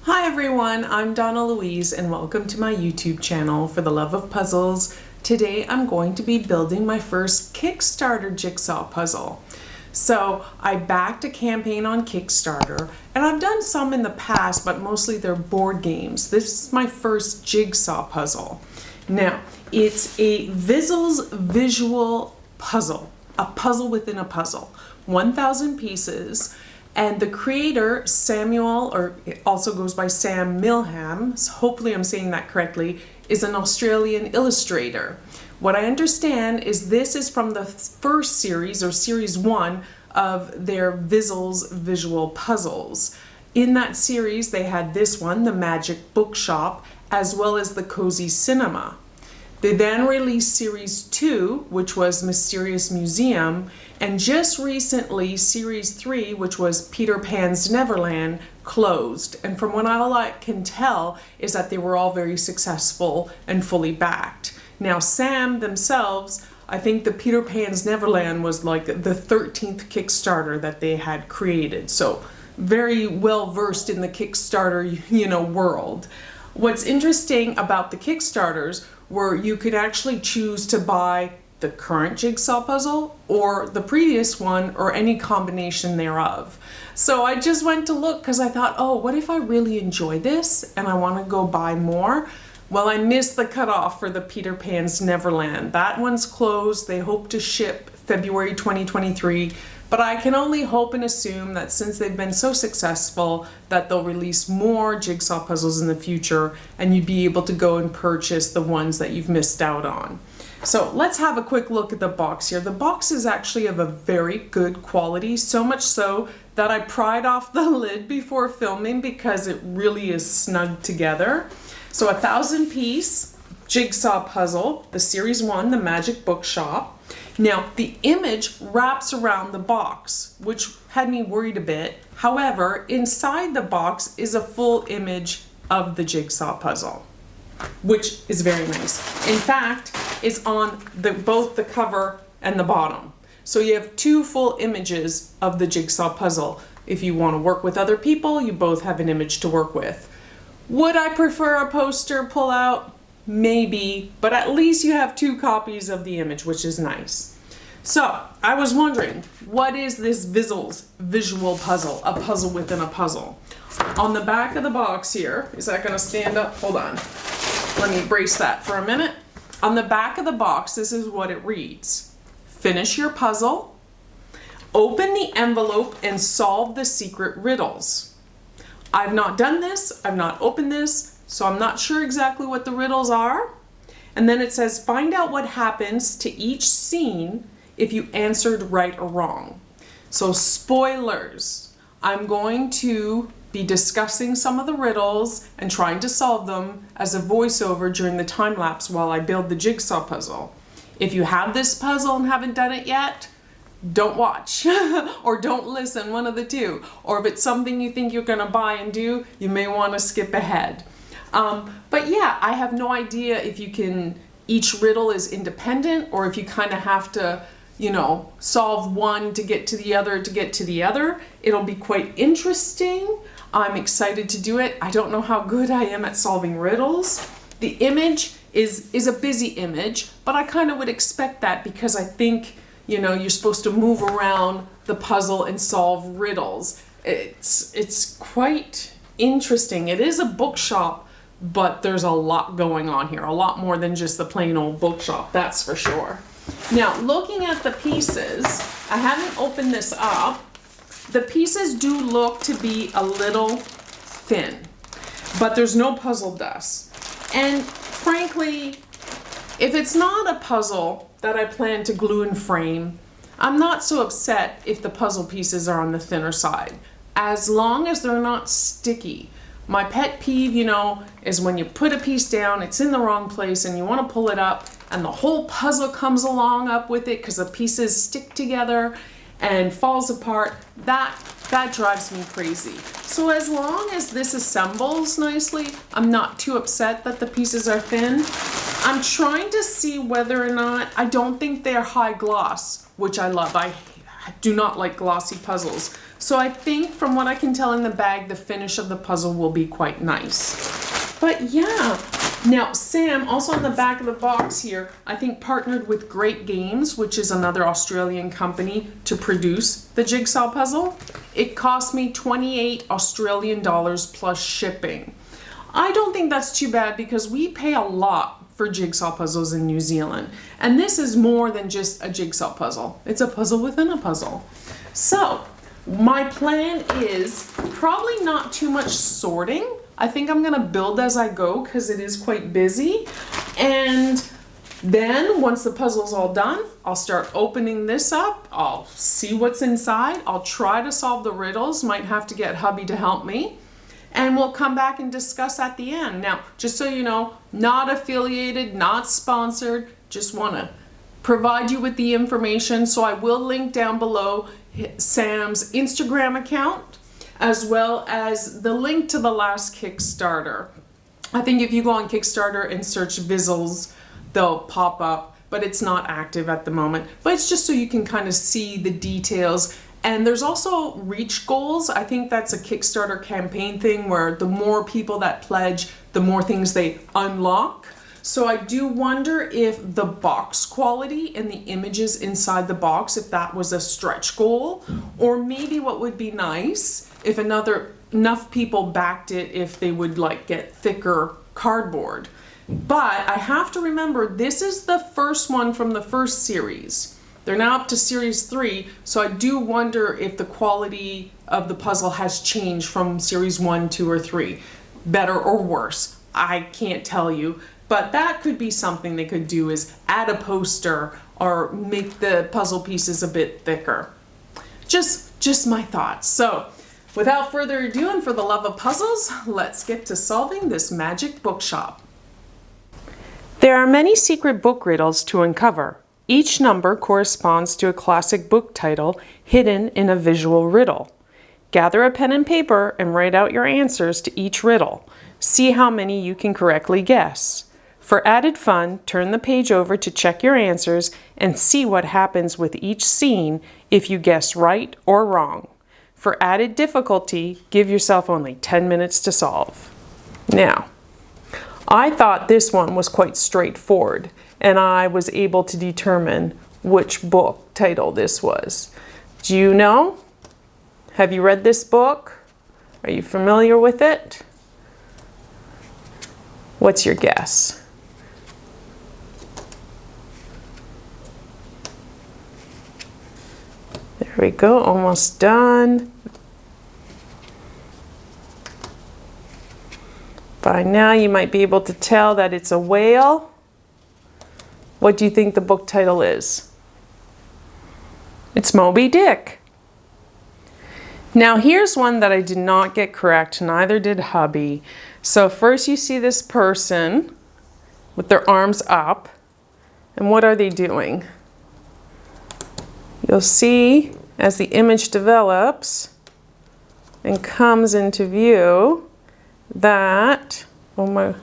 Hi everyone, I'm Donna Louise and welcome to my YouTube channel for the love of puzzles. Today I'm going to be building my first Kickstarter jigsaw puzzle. So I backed a campaign on Kickstarter and I've done some in the past, but mostly they're board games. This is my first jigsaw puzzle. Now it's a Vizzles visual puzzle, a puzzle within a puzzle, 1,000 pieces. And the creator, Samuel, or it also goes by Sam Milham, so hopefully I'm saying that correctly, is an Australian illustrator. What I understand is this is from the first series, or series 1, of their Vizzles visual puzzles. In that series, they had this one, the Magic Bookshop, as well as the Cozy Cinema. They then released series 2, which was Mysterious Museum, and just recently series 3, which was Peter Pan's Neverland, closed. And from what all I can tell is that they were all very successful and fully backed. Now Sam themselves, I think the Peter Pan's Neverland was like the 13th Kickstarter that they had created. So very well versed in the Kickstarter, world. What's interesting about the Kickstarters were you could actually choose to buy the current jigsaw puzzle or the previous one or any combination thereof. So I just went to look because I thought, oh, what if I really enjoy this and I want to go buy more? Well, I missed the cutoff for the Peter Pan's Neverland. That one's closed. They hope to ship February 2023. But I can only hope and assume that since they've been so successful that they'll release more jigsaw puzzles in the future and you'd be able to go and purchase the ones that you've missed out on. So let's have a quick look at the box here. The box is actually of a very good quality, so much so that I pried off the lid before filming because it really is snug together. So 1,000 piece jigsaw puzzle, the series 1, the Magic Bookshop. Now, the image wraps around the box, which had me worried a bit. However, inside the box is a full image of the jigsaw puzzle, which is very nice. In fact, it's on both the cover and the bottom. So you have 2 full images of the jigsaw puzzle. If you want to work with other people, you both have an image to work with. Would I prefer a poster pull-out? Maybe, but at least you have 2 copies of the image, which is nice. So I was wondering, what is this Vizzles visual puzzle, a puzzle within a puzzle? On the back of the box here, is that going to stand up? Hold on. Let me brace that for a minute. On the back of the box, this is what it reads. Finish your puzzle, open the envelope and solve the secret riddles. I've not done this, I've not opened this, so I'm not sure exactly what the riddles are. And then it says, find out what happens to each scene if you answered right or wrong. So spoilers, I'm going to be discussing some of the riddles and trying to solve them as a voiceover during the time lapse while I build the jigsaw puzzle. If you have this puzzle and haven't done it yet, don't watch or don't listen, one of the two. Or if it's something you think you're gonna buy and do, you may wanna skip ahead. But yeah, I have no idea if you can, each riddle is independent or if you kind of have to, solve one to get to the other to get to the other. It'll be quite interesting. I'm excited to do it. I don't know how good I am at solving riddles. The image is a busy image, but I kind of would expect that because I think, you're supposed to move around the puzzle and solve riddles. It's quite interesting. It is a bookshop, but there's a lot going on here. A lot more than just the plain old bookshop, that's for sure. Now, looking at the pieces, I haven't opened this up. The pieces do look to be a little thin, but there's no puzzle dust. And frankly, if it's not a puzzle that I plan to glue and frame, I'm not so upset if the puzzle pieces are on the thinner side, as long as they're not sticky. My pet peeve, is when you put a piece down, it's in the wrong place and you want to pull it up and the whole puzzle comes along up with it because the pieces stick together and falls apart. That drives me crazy. So as long as this assembles nicely, I'm not too upset that the pieces are thin. I'm trying to see whether or not, I don't think they're high gloss, which I love. I do not like glossy puzzles. So I think from what I can tell in the bag, the finish of the puzzle will be quite nice. But yeah, now Sam, also on the back of the box here, I think partnered with Great Games, which is another Australian company, to produce the Jigsaw puzzle. It cost me 28 Australian dollars plus shipping. I don't think that's too bad because we pay a lot for jigsaw puzzles in New Zealand. And this is more than just a jigsaw puzzle. It's a puzzle within a puzzle. So my plan is probably not too much sorting. I think I'm gonna build as I go because it is quite busy. And then once the puzzle's all done, I'll start opening this up. I'll see what's inside. I'll try to solve the riddles. Might have to get hubby to help me. And we'll come back and discuss at the end. Now, just so you know, not affiliated, not sponsored, just wanna provide you with the information. So I will link down below Sam's Instagram account, as well as the link to the last Kickstarter. I think if you go on Kickstarter and search Vizzles, they'll pop up, but it's not active at the moment. But it's just so you can kind of see the details. And there's also reach goals. I think that's a Kickstarter campaign thing where the more people that pledge, the more things they unlock. So I do wonder if the box quality and the images inside the box, if that was a stretch goal, or maybe what would be nice if enough people backed it, if they would like get thicker cardboard. But I have to remember, this is the first one from the first series. They're now up to series 3, so I do wonder if the quality of the puzzle has changed from series 1, 2, or 3. Better or worse, I can't tell you. But that could be something they could do, is add a poster or make the puzzle pieces a bit thicker. Just my thoughts. So without further ado, and for the love of puzzles, let's get to solving this magic bookshop. There are many secret book riddles to uncover. Each number corresponds to a classic book title hidden in a visual riddle. Gather a pen and paper and write out your answers to each riddle. See how many you can correctly guess. For added fun, turn the page over to check your answers and see what happens with each scene if you guess right or wrong. For added difficulty, give yourself only 10 minutes to solve. Now, I thought this one was quite straightforward, and I was able to determine which book title this was. Do you know? Have you read this book? Are you familiar with it? What's your guess? There we go, almost done. By now you might be able to tell that it's a whale. What do you think the book title is? It's Moby Dick. Now here's one that I did not get correct, neither did hubby. So first you see this person with their arms up, and what are they doing? You'll see as the image develops and comes into view that, I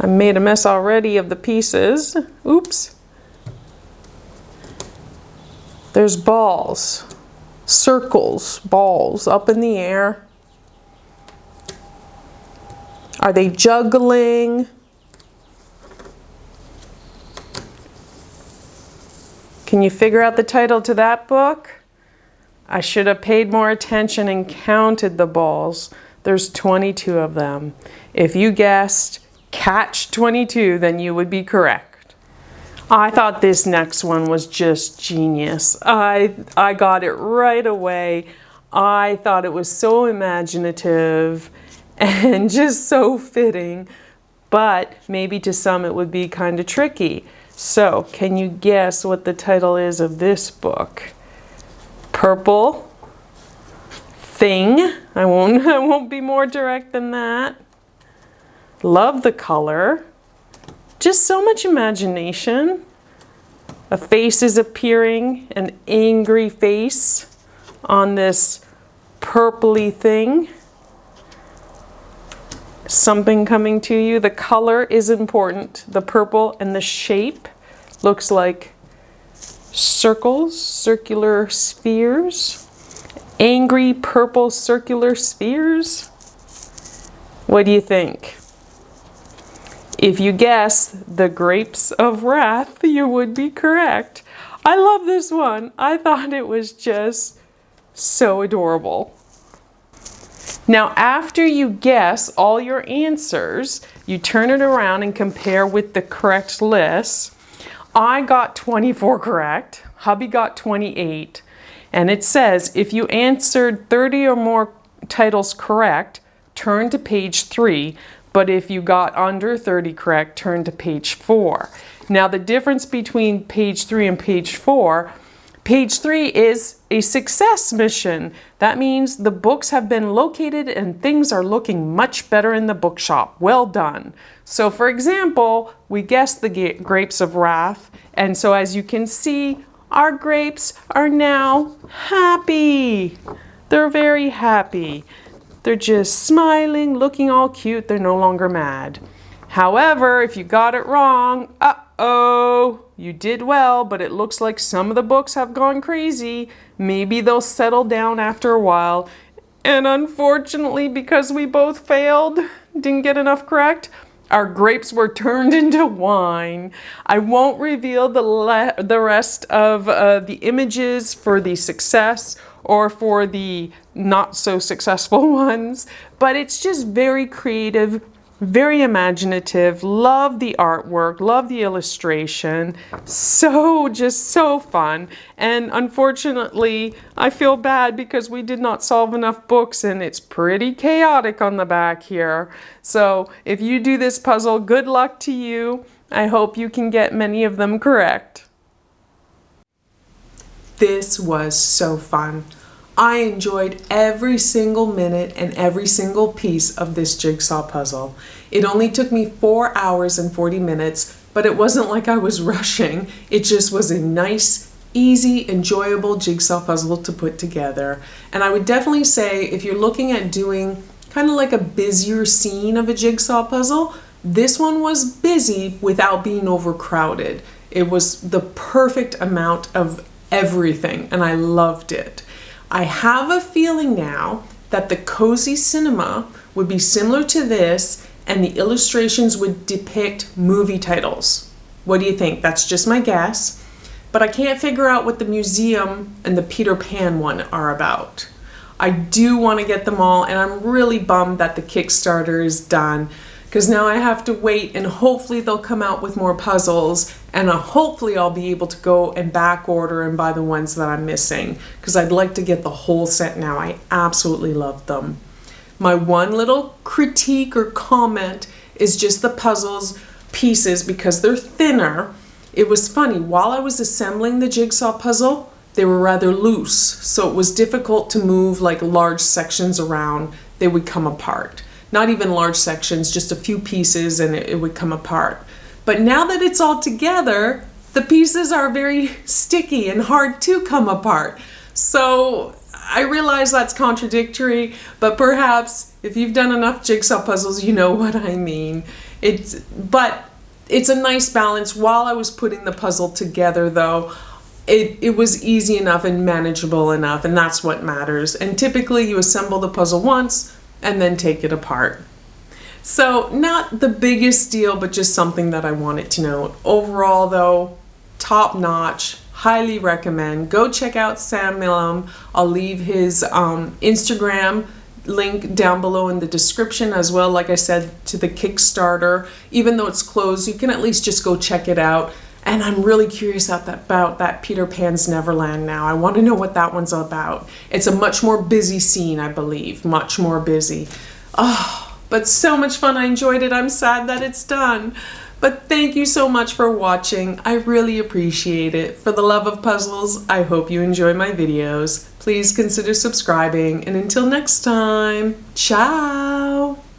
made a mess already of the pieces. Oops. There's balls, circles, balls up in the air. Are they juggling? Can you figure out the title to that book? I should have paid more attention and counted the balls. There's 22 of them. If you guessed catch 22, then you would be correct. I thought this next one was just genius. I got it right away. I thought it was so imaginative and just so fitting, but maybe to some it would be kind of tricky. So, can you guess what the title is of this book? Purple Thing. I won't be more direct than that. Love the color. Just so much imagination. A face is appearing, an angry face on this purpley thing. Something coming to you. The color is important. The purple and the shape looks like circles, circular spheres, angry purple circular spheres. What do you think? If you guess the grapes of wrath, you would be correct. I love this one. I thought it was just so adorable. Now, after you guess all your answers, you turn it around and compare with the correct list. I got 24 correct. Hubby got 28. And it says, if you answered 30 or more titles correct, turn to page 3. But if you got under 30 correct, turn to page 4. Now, the difference between page 3 and page 4, page 3 is a success mission. That means the books have been located and things are looking much better in the bookshop. Well done. So, for example, we guessed the grapes of wrath. And so, as you can see, our grapes are now happy. They're very happy. They're just smiling, looking all cute. They're no longer mad. However, if you got it wrong, uh-oh, you did well, but it looks like some of the books have gone crazy. Maybe they'll settle down after a while. And unfortunately, because we both failed, didn't get enough correct, our grapes were turned into wine. I won't reveal the rest of the images for the success or for the not so successful ones, but it's just very creative, very imaginative. Love the artwork, love the illustration. Just so fun. And unfortunately, I feel bad because we did not solve enough books and it's pretty chaotic on the back here. So if you do this puzzle, good luck to you. I hope you can get many of them correct. This was so fun. I enjoyed every single minute and every single piece of this jigsaw puzzle. It only took me 4 hours and 40 minutes, but it wasn't like I was rushing. It just was a nice, easy, enjoyable jigsaw puzzle to put together. And I would definitely say if you're looking at doing kind of like a busier scene of a jigsaw puzzle, this one was busy without being overcrowded. It was the perfect amount of everything, and I loved it. I have a feeling now that the cozy cinema would be similar to this and the illustrations would depict movie titles. What do you think? That's just my guess. But I can't figure out what the museum and the Peter Pan one are about. I do want to get them all, and I'm really bummed that the Kickstarter is done, because now I have to wait and hopefully they'll come out with more puzzles, and hopefully I'll be able to go and back order and buy the ones that I'm missing, because I'd like to get the whole set now. I absolutely love them. My one little critique or comment is just the puzzles pieces, because they're thinner. It was funny, while I was assembling the jigsaw puzzle, they were rather loose, so it was difficult to move like large sections around. They would come apart. Not even large sections, just a few pieces and it would come apart. But now that it's all together, the pieces are very sticky and hard to come apart. So I realize that's contradictory, but perhaps if you've done enough jigsaw puzzles, you know what I mean. But it's a nice balance. While I was putting the puzzle together though, it was easy enough and manageable enough, and that's what matters. And typically you assemble the puzzle once and then take it apart. So not the biggest deal, but just something that I wanted to note. Overall though, top notch, highly recommend. Go check out Sam Milham. I'll leave his Instagram link down below in the description as well. Like I said, to the Kickstarter, even though it's closed, you can at least just go check it out. And I'm really curious about that Peter Pan's Neverland now. I want to know what that one's about. It's a much more busy scene, I believe. Much more busy. Oh, but so much fun. I enjoyed it. I'm sad that it's done. But thank you so much for watching. I really appreciate it. For the love of puzzles, I hope you enjoy my videos. Please consider subscribing. And until next time, ciao!